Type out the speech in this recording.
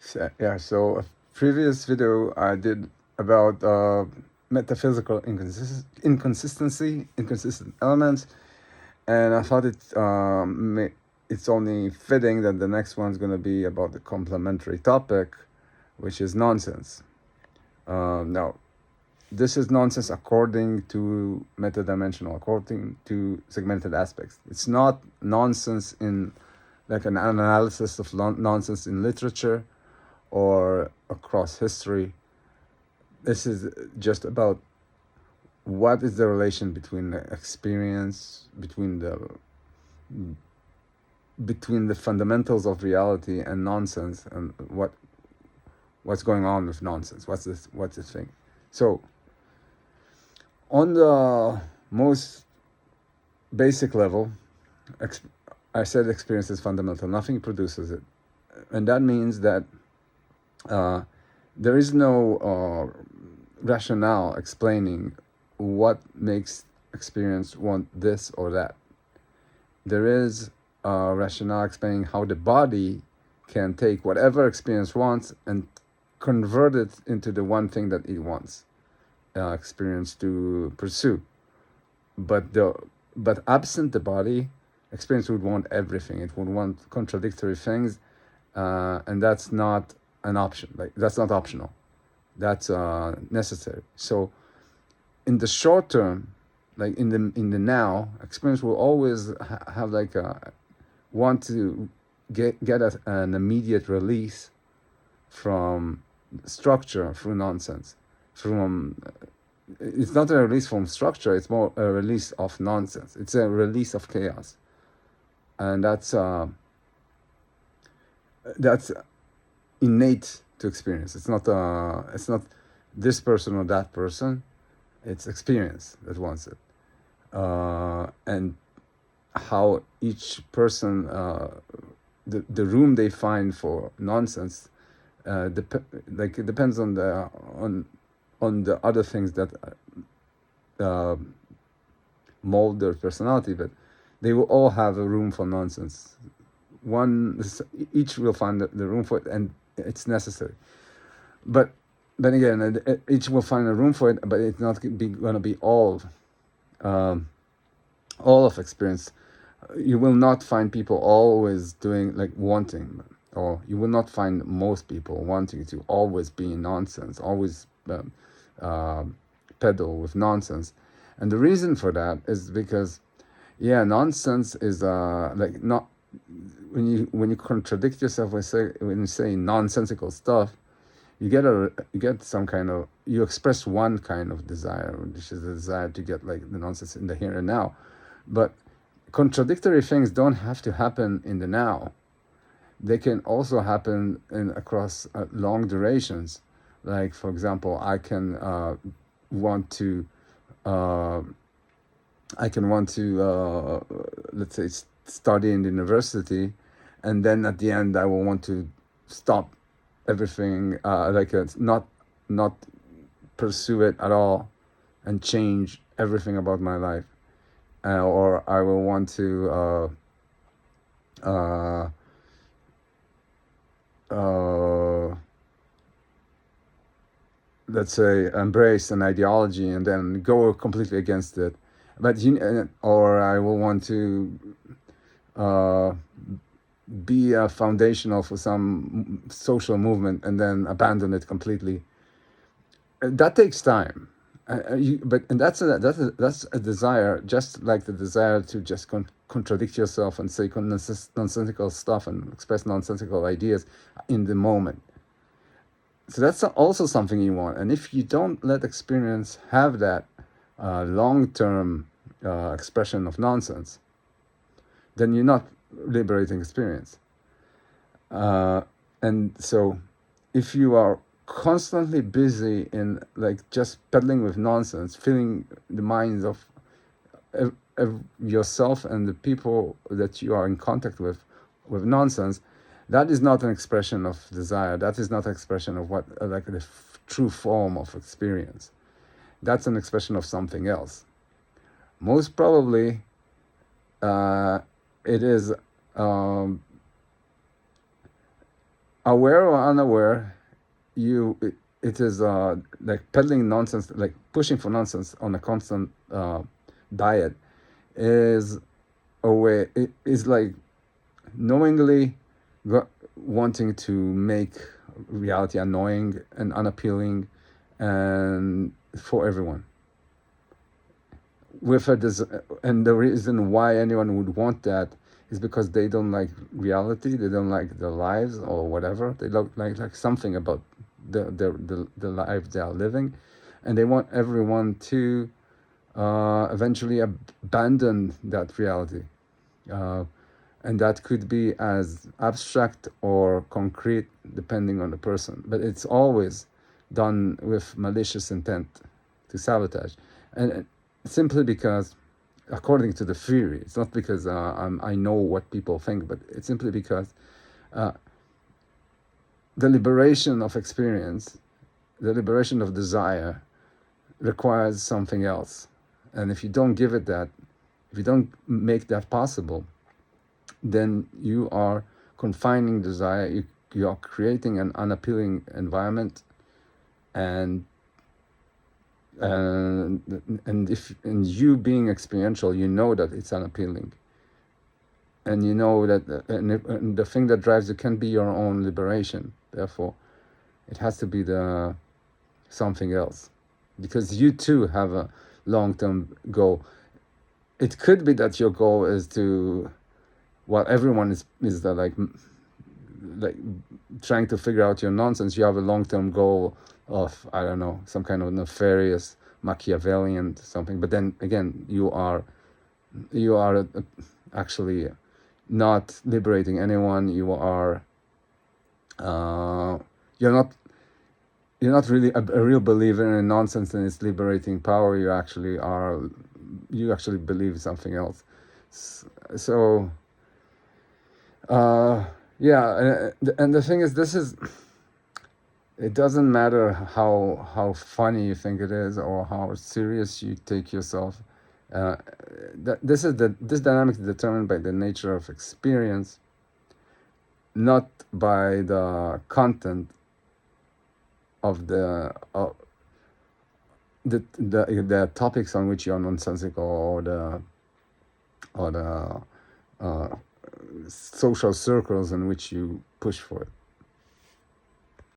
So a previous video I did about metaphysical inconsistent elements, and I thought it's only fitting that the next one's going to be about the complementary topic, which is nonsense. Now, this is nonsense according to metadimensional, according to segmented aspects. It's not nonsense in like an analysis of nonsense in literature or across history. This is just about what is the relation between the experience, between the fundamentals of reality and nonsense, and what's going on with nonsense. What's the thing? So on the most basic level, I said experience is fundamental. Nothing produces it, and that means that there is no rationale explaining what makes experience want this or that. There is a rationale explaining how the body can take whatever experience wants and convert it into the one thing that it wants experience to pursue. But absent the body, experience would want everything. It would want contradictory things, and that's not an option. Like that's not optional. That's necessary. So in the short term, like in the now, experience will always have like want to get an immediate release from structure through nonsense. It's not a release from structure, it's more a release of nonsense. It's a release of chaos. And that's innate to experience. It's not this person or that person. It's experience that wants it. And how each person, the room they find for nonsense, it depends on the other things that mold their personality, but they will all have a room for nonsense. Each will find the room for it, and it's necessary. But again, each will find a room for it, but it's not going to be all of experience. You will not find people always doing like wanting, or you will not find most people wanting to always be in nonsense, always peddle with nonsense. And the reason for that is because, nonsense is like not when you contradict yourself when you say nonsensical stuff, you get some kind of, you express one kind of desire, which is the desire to get like the nonsense in the here and now. But contradictory things don't have to happen in the now. They can also happen across long durations. Like, for example, I can want to let's say study in the university, and then at the end I will want to stop everything, not pursue it at all, and change everything about my life, or I will want to let's say embrace an ideology and then go completely against it. But or I will want to be foundational for some social movement and then abandon it completely. That takes time. That's a desire, just like the desire to just contradict yourself and say nonsensical stuff and express nonsensical ideas in the moment. So that's also something you want. And if you don't let experience have that long-term expression of nonsense, then you're not liberating experience. And so if you are constantly busy in like just peddling with nonsense, filling the minds of yourself and the people that you are in contact with nonsense, that is not an expression of desire. That is not an expression of what like the true form of experience. That's an expression of something else. Most probably it is aware or unaware, it is like peddling nonsense, like pushing for nonsense on a constant diet, is a way. It is like knowingly wanting to make reality annoying and unappealing, and for everyone. With and the reason why anyone would want that is because they don't like reality, they don't like their lives or whatever. They don't like something about the life they are living, and they want everyone to eventually abandon that reality. Uh, and that could be as abstract or concrete depending on the person, but it's always done with malicious intent to sabotage. And simply because, according to the theory, it's not because I know what people think, but it's simply because uh, the liberation of experience, the liberation of desire, requires something else. And if you don't give it that, if you don't make that possible, then you are confining desire, you are creating an unappealing environment, and and you being experiential, you know that it's unappealing, and you know that and the thing that drives you can be your own liberation. Therefore, it has to be the something else, because you too have a long-term goal. It could be that your goal is to, well, everyone is the, like trying to figure out your nonsense. You have a long-term goal of, I don't know, some kind of nefarious Machiavellian something. But then again, you are actually not liberating anyone. You are you're not really a real believer in nonsense and its liberating power. You actually believe something else. So yeah, and the thing is, it doesn't matter how funny you think it is or how serious you take yourself. This dynamic is determined by the nature of experience, not by the content of the topics on which you're nonsensical, or the social circles in which you push for it.